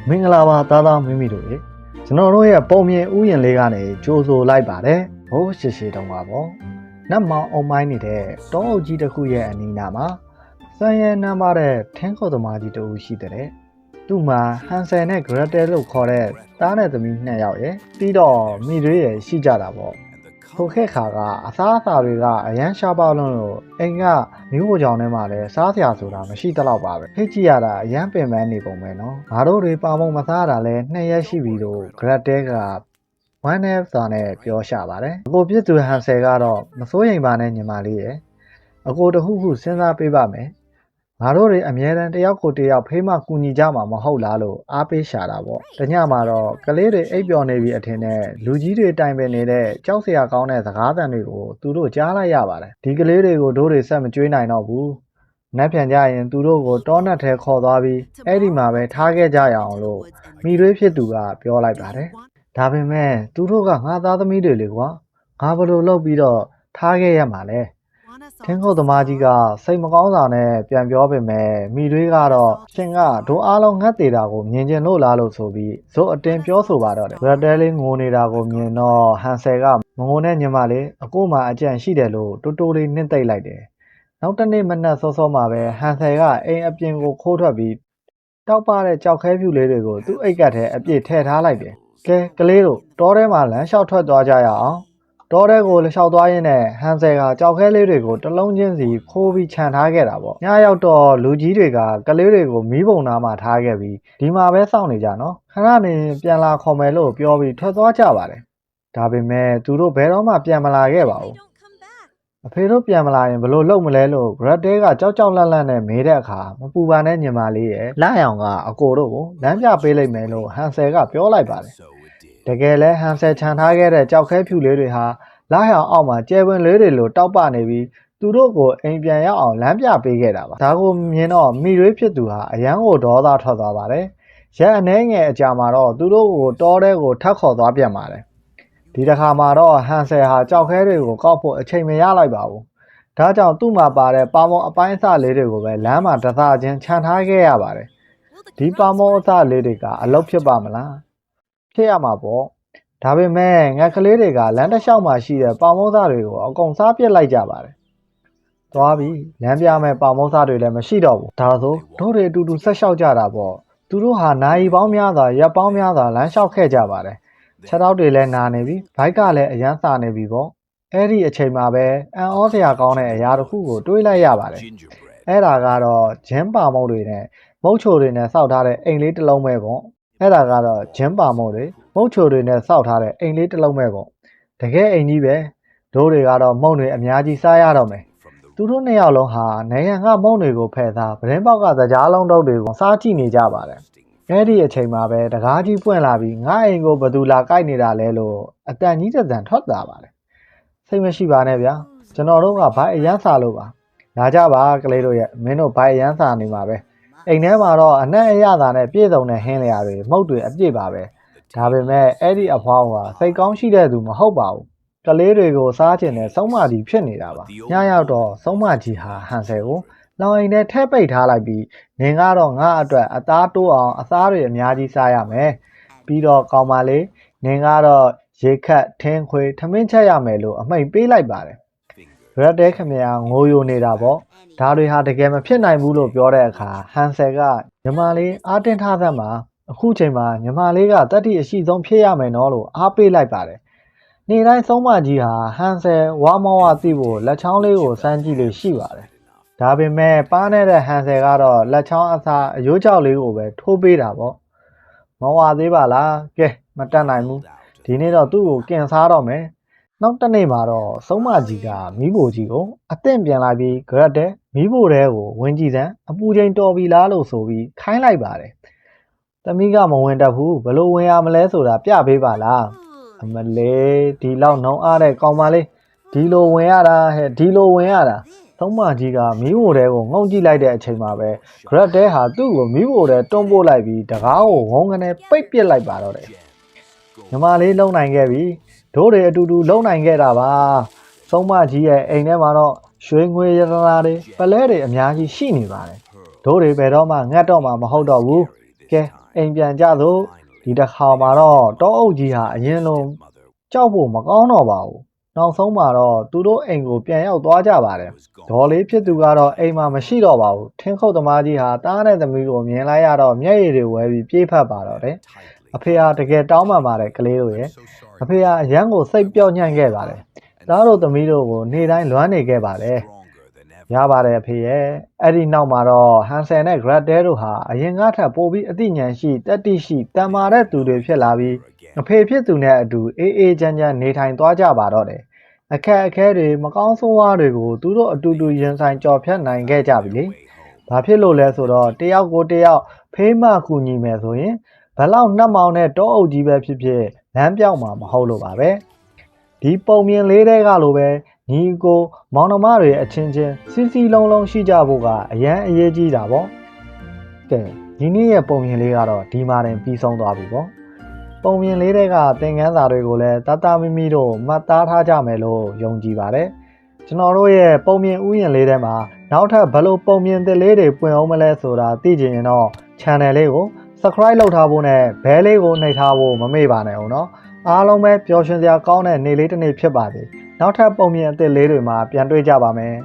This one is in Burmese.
မင်္ဂလာပါသားသားမိမိတို့ရေကျွန်တော်တို့ရဲ့ပုံမြင်ဥယျာဉ်လေးကနေကြိုးဆိုလိုက်ပါတယ်ဟိုးရှိရှိတုံးပါပေါ့နတ်မောင်အုံမိုင်းနေတဲ့တောအုပ်ကြီးတစ်ခုရဲ့အနီးနားမှာစံရဲနမ်းပါတဲ့ထင်းခုတ်သမားကြီးတူရှိတဲ့သူ့မှာဟန်ဆယ်နဲ့ဂရက်တဲလို့ခေါ်တဲ့သားနဲ့သမီး2ယောက်ရဲ့ပြီးတော့မိတွေရဲ့ရှိကြတာပေါ့ထိုခေတ်ခါကအစားအစာတွေကအရန်ရှားပါလုံးလို့အိမ်ကမျိုးပေါ်ကြောင်ထဲမှာလည်းစားစရာဆိုတာမရှိတလောက်ပါပဲဖိတ်ကြည့်ရတာအရန်ပင်ပန်းနေပုံပဲနော်ငါတို့တွေပါမုံမစားတာလဲ2ရက်ရှိပြီလို့ဂရက်တဲကဝမ်းနဲ့စာနဲ့ပြောရှာပါတယ်အကိုပြစ်သူဟန်ဆယ်ကတော့မစိုးရိမ်ပါနဲ့ညီမလေးရဲ့အကိုတခုခုစဉ်းစားပေးပါမယ်ငါတို့တွေအမြဲတမ်းတယောက်ကိုတယောက်ဖေးမကူညီကြမှာမဟုတ်လားလို့အားပေးရှာတာပေါ့တညမှာတော့ကလေးတွေအိပ်ပျော်နေပြီအထင်နဲ့လူကြီးတွေတိုင်ပင်နေတဲ့ကြောက်စရာကောင်းတဲ့စကားသံတွေကိုသူတို့ကြားလိုက်ရပါတယ်ဒီကလေးတွေကိုတို့တွေဆက်မကြွေးနိုင်တော့ဘူးနက်ပြန်ကြရင်သူတို့ကိုတောနက်ထဲခေါ်သွားပြီးအဲ့ဒီမှာပဲထားခဲ့ကြရအောင်လို့မိရွေးဖြစ်သူကပြောလိုက်ပါတယ်ဒါပေမဲ့သူတို့ကငါသားသမီးတွေလေကွာငါဘယ်လိုလုပ်ပြီးတော့ထားခဲ့ရမှာလဲထင်းခုတ်သမားကြီးကစိတ်မကောင်းစွာနဲ့ပြန်ပြောပေမဲ့မိတွေးကတော့ရှင်ကဒိုအားလုံးငတ်သေးတာကိုမြင်ကျင်လို့လားလို့ဆိုပြီးဇို့အတင်းပြောဆိုပါတော့တယ်ရက်တဲလေးငိုနေတာကိုမြင်တော့ဟန်ဆယ်ကငိုနဲ့ညီမလေးအကိုမှအကြံရှိတယ်လို့တိုးတိုးလေးနှင့်သိမ့်လိုက်တယ်နောက်တနေ့မနက်စောစောမှာပဲဟန်ဆယ်ကအိမ်အပြင်ကိုခိုးထွက်ပြီးတောက်ပတဲ့ကြောက်ခဲဖြူလေးတွေကိုသူ့အိတ်ကတ်ထဲအပြည့်ထည့်ထားလိုက်တယ်ကဲကလေးတို့တောထဲမှာလမ်းလျှောက်ထွက်သွားကြရအောင်တောထဲကိုလျှောက်သွားရင်းနဲ့ဟန်ဆယ်ကကြောက်ခဲလေးတွေကိုတလုံးချင်းစီခိုးပြီးခြံထားခဲ့တာပေါ့ညရောက်တော့လူကြီးတွေကကလေးတွေကိုမီးပုံနာမှာထားခဲ့ပြီးဒီမှာပဲစောင့်နေကြနော်ခဏနေပြန်လာခေါ်မယ်လို့ပြောပြီးထွက်သွားကြပါတယ်ဒါပေမဲ့သူတို့ဘယ်တော့မှပြန်မလာခဲ့ပါဘူးအဖေတို့ပြန်မလာရင်ဘလို့လုပ်မလဲလို့ဂရက်တဲကကြောက်ကြောက်လန့်လန့်နဲ့မေးတဲ့အခါမပူပါနဲ့ညီမလေးရဲ့လက်အောင်ကအကိုတို့ကိုလမ်းပြပေးလိုက်မယ်လို့ဟန်ဆယ်ကပြောလိုက်ပါတယ်တကယ်လဲဟန်ဆယ်ခြံထားခဲ့တဲ့ကြောက်ခဲဖြူလေးတွေဟာလာဟောင်အောက်မှာကျဲပွင့်လေးတွေလိုတောက်ပနေပြီးသူတို့ကိုအိမ်ပြန်ရောက်အောင်လမ်းပြပေးခဲ့တာပါဒါကိုမြင်တော့မိရွေးဖြစ်သူဟာအယမ်းကိုဒေါသထွက်သွားပါတယ်ရက်အနှဲငယ်အကြာမှာတော့သူတို့ကိုတောထဲကိုထပ်ခေါ်သွားပြန်ပါတယ်ဒီတစ်ခါမှာတော့ဟန်ဆယ်ဟာကြောက်ခဲတွေကိုကောက်ဖို့အချိန်မရလိုက်ပါဘူးဒါကြောင့်သူ့မှာပါတဲ့ပါမုံအပိုင်းအစလေးတွေကိုပဲလမ်းမှာတစားချင်းခြံထားခဲ့ရပါတယ်ဒီပါမုံအစလေးတွေကအလုပ်ဖြစ်ပါမလားဖြစ်ရမှာပေါ့ဒါပေမဲ့ငါကလေးတွေကလမ်းတစ်လျှောက်မှာရှိတဲ့ပေါင်မုံးစားတွေကိုအကုန်စားပစ်လိုက်ကြပါတယ်။သွားပြီလမ်းပြမဲ့ပေါင်မုံးစားတွေလည်းမရှိတော့ဘူး။ဒါဆိုတို့တွေအတူတူဆက်လျှောက်ကြတာပေါ့။သူတို့ဟာနိုင်ပေါင်းများစွာရက်ပေါင်းများစွာလမ်းလျှောက်ခဲ့ကြပါတယ်။ခြေထောက်တွေလည်းနာနေပြီ။ဘိုက်ကလည်းအရန်စာနေပြီပေါ့။အဲ့ဒီအချိန်မှာပဲအံ့ဩစရာကောင်းတဲ့အရာတစ်ခုကိုတွေးလိုက်ရပါတယ်။အဲ့ဒါကတော့ဂျင်းပါမုံတွေနဲ့မုတ်ချိုတွေနဲ့စောက်ထားတဲ့အိမ်လေးတစ်လုံးပဲပေါ့။အဲ့ဒါကတော့ဂျင်းပါမုံတွေမုတ်ချိုတွေနဲ့စောက်ထားတဲ့အိမ်လေးတစ်လုံးပဲပေါ့တကယ်အိမ်ကြီးပဲတို့တွေကတော့မုံတွေအများကြီးစားရတော့မယ်သူတို့2ယောက်လုံးဟာနိုင်ငံကမုံတွေကိုဖယ်သားပရင်ပေါက်ကသကြားလုံးတုပ်တွေကိုစားကြည့်နေကြပါတယ်အဲ့ဒီအချိန်မှာပဲတကားကြီးပွင့်လာပြီးငါအိမ်ကိုဘသူလာကြိုက်နေတာလဲလို့အတန်ကြီးတန်ထွက်လာပါတယ်စိတ်မရှိပါနဲ့ဗျာကျွန်တော်တို့ကဘိုက်အရန်စားလို့ပါလာကြပါကလေးတို့ရဲ့မင်းတို့ဘိုက်အရန်စားနေမှာပဲအိမ်ထဲမှာတော့အနက်အရသာနဲ့ပြည့်စုံတဲ့ဟင်းလျာတွေမုတ်တွေအပြည့်ပါပဲဒါပေမဲ့အဲ့ဒီအဖွားကစိတ်ကောင်းရှိတဲ့သူမဟုတ်ပါဘူးကလေးတွေကိုစားကျင်တဲ့ဆုံးမကြီးဖြစ်နေတာပါညရောက်တော့ဆုံးမကြီးဟာဟန်ဆယ်ကိုလောင်အိမ်ထဲထဲပိတ်ထားလိုက်ပြီးနင်ကတော့ငါအတွက်အသားတိုးအောင်အသားတွေအများကြီးစားရမယ်ပြီးတော့ကောင်းပါလေနင်ကတော့ရေခတ်ထင်းခွေထမင်းချက်ရမယ်လို့အမိန့်ပေးလိုက်ပါတယ်ရက်တဲခမရငိုယိုနေတာပေါ့ဒါတွေဟာတကယ်မဖြစ်နိုင်ဘူးလို့ပြောတဲ့အခါဟန်ဆယ်ကညီမလေးအားတင်းထားသမ်းပါအခုချိန်မှာညီမလေးကတတိအရှိဆုံးဖြစ်ရမယ်နော်လို့အားပေးလိုက်ပါတယ်။နေ့တိုင်းဆုံးမကြီးဟာဟန်ဆယ်ဝါမောဝသိဖို့လက်ချောင်းလေးကိုစမ်းကြည့်လို့ရှိပါတယ်။ဒါပေမဲ့ပါနေတဲ့ဟန်ဆယ်ကတော့လက်ချောင်းအစားအယိုးကြောက်လေးကိုပဲထိုးပေးတာပေါ့။မဝသေးပါလား။ကဲမတတ်နိုင်ဘူး။ဒီနေ့တော့သူ့ကိုကင်စားတော့မယ်။နောက်တစ်နေ့မှာတော့ဆုံးမကြီးကမိဖို့ကြီးကိုအသင့်ပြန်လာပြီးဂရက်တဲ့မိဖို့တဲကိုဝင်ကြည့်စမ်းအပူချိန်တော်ပြီလားလို့ဆိုပြီးခိုင်းလိုက်ပါတယ်။သမီးကမဝင်တတ်ဘူးဘလို့ဝင်ရမလဲဆိုတာပြပေးပါလားအမလေးဒီလောက်နှောင်းအားတဲ့ကောင်မလေးဒီလိုဝင်ရတာဟဲ့ဒီလိုဝင်ရတာသုံးမကြီးကမီးဝိုတဲကိုငုံကြည့်လိုက်တဲ့အချိန်မှာပဲဂရက်တဲဟာသူ့ကိုမီးဝိုတဲတွန်းပို့လိုက်ပြီးတကားကိုဝုန်းကနေပိတ်ပစ်လိုက်ပါတော့တယ်ညီမလေးလုံနိုင်ခဲ့ပြီတို့တွေအတူတူလုံနိုင်ခဲ့တာပါသုံးမကြီးရဲ့အိမ်ထဲမှာတော့ရွှေငွေရတနာတွေပလဲတွေအများကြီးရှိနေပါတယ်တို့တွေဘယ်တော့မှငတ်တော့မှမဟုတ်တော့ဘူးကဲ အိမ်ပြန်ကြသို့ဒီတစ်ခါမှာတော့တောအုပ်ကြီးဟာအရင်လုံးကြောက်ဖို့မကောင်းတော့ပါဘူးနောက်ဆုံးမှာတော့သူတို့အိမ်ကိုပြန်ရောက်သွားကြပါတယ်ဒေါ်လေးဖြစ်သူကတော့အိမ်မှာမရှိတော့ပါဘူးထင်းခုတ်သမားကြီးဟာတားတဲ့သမီးကိုမြင်လိုက်ရတော့မျက်ရည်တွေဝဲပြီးပြေးဖက်ပါတော့တယ်အဖေဟာတကယ်တောင်းပန်ပါတယ်ကလေးတို့ရဲ့အဖေဟာအရန်ကိုစိတ်ပျော့ညံ့ခဲ့ပါတယ်သားတို့သမီးတို့ကိုနေ့တိုင်းလွမ်းနေခဲ့ပါတယ်ရပါတယ်အဖေရဲ့အဲ့ဒီနောက်မှာတော့ဟန်ဆယ်နဲ့ဂရက်တဲတို့ဟာအရင်ကထပ်ပိုပြီးအသိဉာဏ်ရှိတတိရှိတန်မာတဲ့သူတွေဖြစ်လာပြီးအဖေဖြစ်သူနဲ့အတူအေးအေးချမ်းချမ်းနေထိုင်သွားကြပါတော့တယ်အခက်အခဲတွေမကောင်းဆိုးဝါးတွေကိုသူတို့အတူတူရင်ဆိုင်ကြော်ဖြတ်နိုင်ခဲ့ကြပြီလေဘာဖြစ်လို့လဲဆိုတော့တယောက်ကိုတယောက်ဖေးမကူညီမယ်ဆိုရင်ဘလောက်နှက်မောင်တဲ့တောအုပ်ကြီးပဲဖြစ်ဖြစ်လမ်းပြောင်းမှာမဟုတ်လို့ပါပဲဒီပုံမြင်လေးတွေကလိုပဲညီကိုမောင်နှမတွေအချင်းချင်းစီစီလုံးလုံးရှိကြဖို့ကအရန်အရေးကြီးတာပေါ့ကဲဒီနေ့ရဲ့ပုံမြင်လေးကတော့ဒီမှာတင်ပြီးဆုံးသွားပြီပေါ့ပုံမြင်လေးတွေကသင်ခန်းစာတွေကိုလည်းတတမီမီတို့မှတ်သားထားကြမယ်လို့ယုံကြည်ပါတယ်ကျွန်တော်တို့ရဲ့ပုံမြင်ဥယျာဉ်လေးထဲမှာနောက်ထပ်ဘယ်လိုပုံမြင်သစ်လေးတွေပွင့်အောင်မလဲဆိုတာသိချင်ရင်တော့ channel လေးကို subscribe လုပ်ထားဖို့နဲ့ bell လေးကိုနှိပ်ထားဖို့မမေ့ပါနဲ့ဦးနော်အားလုံးပဲပျော်ရွှင်စရာကောင်းတဲ့နေ့လေးတစ်နေ့ဖြစ်ပါစေနောက်ထပ်ပုံမြင်အသစ်လေးတွေမှာပြန်တွေ့ကြပါမယ်